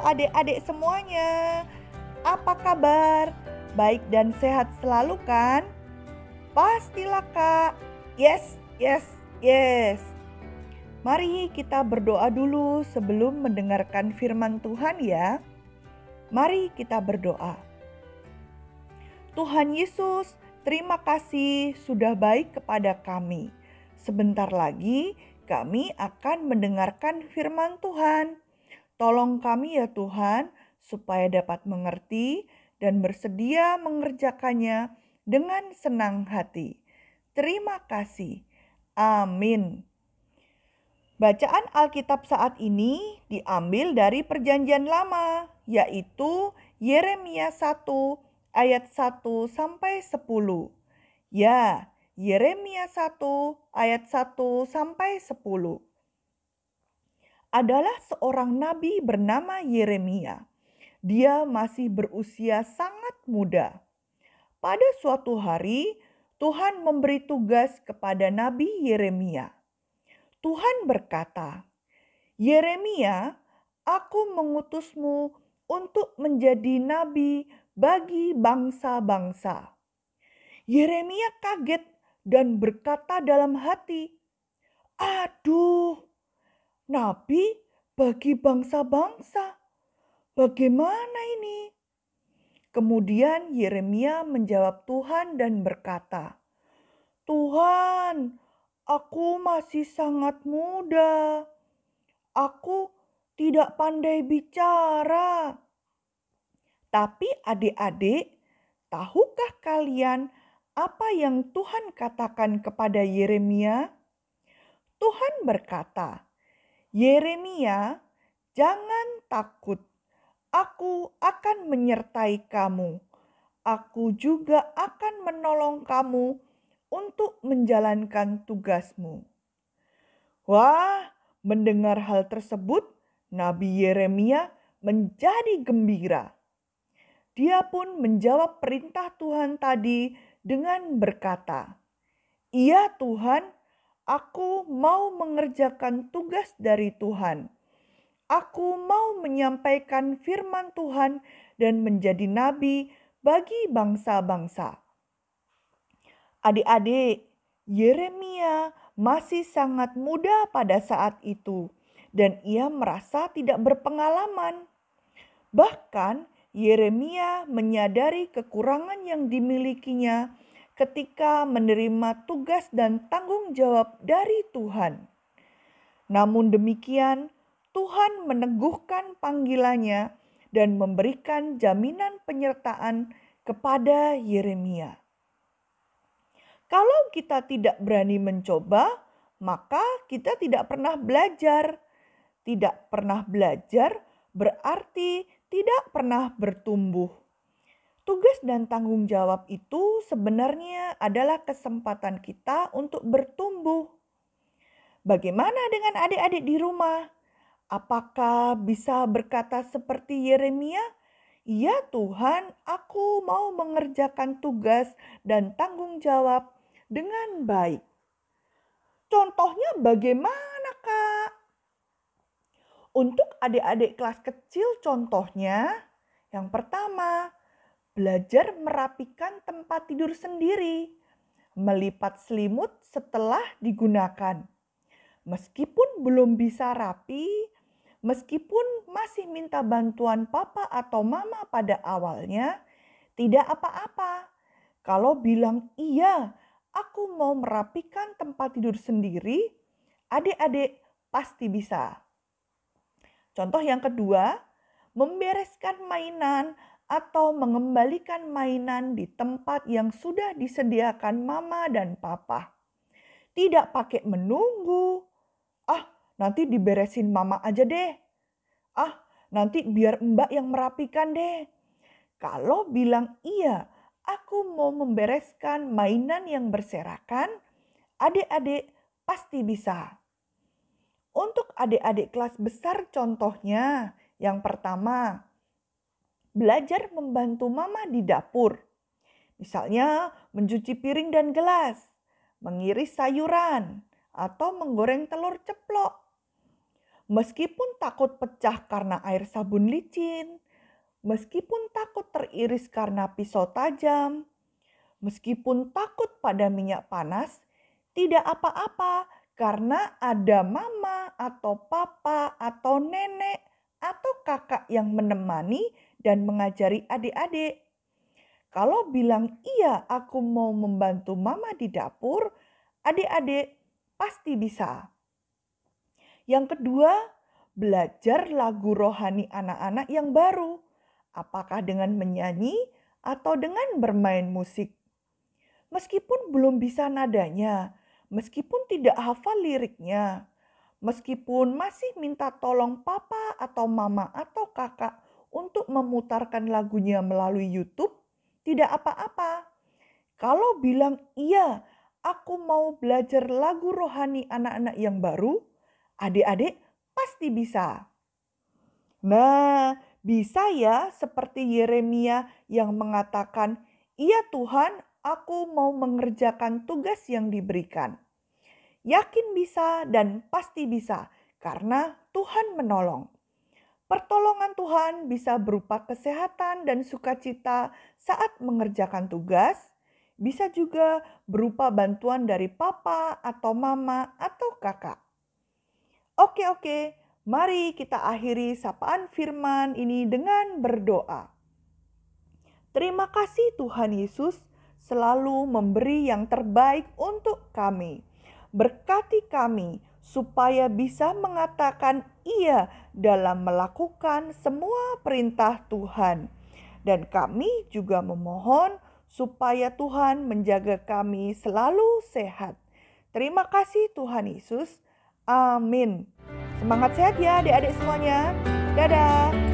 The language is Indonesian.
adik-adik semuanya. Apa kabar? Baik dan sehat selalu kan? Pastilah Kak. Yes, yes, yes. Mari kita berdoa dulu sebelum mendengarkan firman Tuhan ya. Mari kita berdoa. Tuhan Yesus, terima kasih sudah baik kepada kami. Sebentar lagi kami akan mendengarkan firman Tuhan. Tolong kami ya Tuhan, supaya dapat mengerti dan bersedia mengerjakannya dengan senang hati. Terima kasih. Amin. Bacaan Alkitab saat ini diambil dari Perjanjian Lama, yaitu Yeremia 1 ayat 1 sampai 10. Ya, Yeremia 1 ayat 1 sampai 10. Adalah seorang nabi bernama Yeremia. Dia masih berusia sangat muda. Pada suatu hari, Tuhan memberi tugas kepada Nabi Yeremia. Tuhan berkata, "Yeremia, aku mengutusmu untuk menjadi nabi bagi bangsa-bangsa." Yeremia kaget dan berkata dalam hati, "Aduh, nabi bagi bangsa-bangsa, bagaimana ini?" Kemudian Yeremia menjawab Tuhan dan berkata, "Tuhan, aku masih sangat muda. Aku tidak pandai bicara." Tapi adik-adik, tahukah kalian apa yang Tuhan katakan kepada Yeremia? Tuhan berkata, "Yeremia, jangan takut. Aku akan menyertai kamu. Aku juga akan menolong kamu untuk menjalankan tugasmu." Wah, mendengar hal tersebut, Nabi Yeremia menjadi gembira. Dia pun menjawab perintah Tuhan tadi dengan berkata, "Iya Tuhan, aku mau mengerjakan tugas dari Tuhan. Aku mau menyampaikan firman Tuhan dan menjadi nabi bagi bangsa-bangsa." Adik-adik, Yeremia masih sangat muda pada saat itu dan ia merasa tidak berpengalaman. Bahkan Yeremia menyadari kekurangan yang dimilikinya ketika menerima tugas dan tanggung jawab dari Tuhan. Namun demikian, Tuhan meneguhkan panggilannya dan memberikan jaminan penyertaan kepada Yeremia. Kalau kita tidak berani mencoba, maka kita tidak pernah belajar. Tidak pernah belajar berarti tidak pernah bertumbuh. Tugas dan tanggung jawab itu sebenarnya adalah kesempatan kita untuk bertumbuh. Bagaimana dengan adik-adik di rumah? Apakah bisa berkata seperti Yeremia? "Ya Tuhan, aku mau mengerjakan tugas dan tanggung jawab dengan baik." Contohnya bagaimana, Kak? Untuk adik-adik kelas kecil contohnya, yang pertama, belajar merapikan tempat tidur sendiri, melipat selimut setelah digunakan. Meskipun belum bisa rapi, meskipun masih minta bantuan papa atau mama pada awalnya, tidak apa-apa. Kalau bilang iya, aku mau merapikan tempat tidur sendiri, adik-adik pasti bisa. Contoh yang kedua, membereskan mainan atau mengembalikan mainan di tempat yang sudah disediakan mama dan papa. Tidak pakai menunggu. "Ah, nanti diberesin mama aja deh. Ah, nanti biar mbak yang merapikan deh." Kalau bilang iya, aku mau membereskan mainan yang berserakan, adik-adik pasti bisa. Untuk adik-adik kelas besar contohnya, yang pertama, belajar membantu mama di dapur. Misalnya mencuci piring dan gelas, mengiris sayuran, atau menggoreng telur ceplok. Meskipun takut pecah karena air sabun licin, meskipun takut teriris karena pisau tajam, meskipun takut pada minyak panas, tidak apa-apa karena ada mama atau papa atau nenek atau kakak yang menemani dan mengajari adik-adik. Kalau bilang iya aku mau membantu mama di dapur, adik-adik pasti bisa. Yang kedua, belajar lagu rohani anak-anak yang baru. Apakah dengan menyanyi atau dengan bermain musik? Meskipun belum bisa nadanya, meskipun tidak hafal liriknya, meskipun masih minta tolong papa atau mama atau kakak untuk memutarkan lagunya melalui YouTube, tidak apa-apa. Kalau bilang iya, aku mau belajar lagu rohani anak-anak yang baru, adik-adik pasti bisa. Nah, bisa ya seperti Yeremia yang mengatakan, "Iya Tuhan, aku mau mengerjakan tugas yang diberikan." Yakin bisa dan pasti bisa karena Tuhan menolong. Pertolongan Tuhan bisa berupa kesehatan dan sukacita saat mengerjakan tugas, bisa juga berupa bantuan dari papa atau mama atau kakak. Oke, mari kita akhiri sapaan firman ini dengan berdoa. Terima kasih Tuhan Yesus selalu memberi yang terbaik untuk kami. Berkati kami supaya bisa mengatakan iya dalam melakukan semua perintah Tuhan. Dan kami juga memohon supaya Tuhan menjaga kami selalu sehat. Terima kasih Tuhan Yesus. Amin. Semangat sehat ya adik-adik semuanya. Dadah.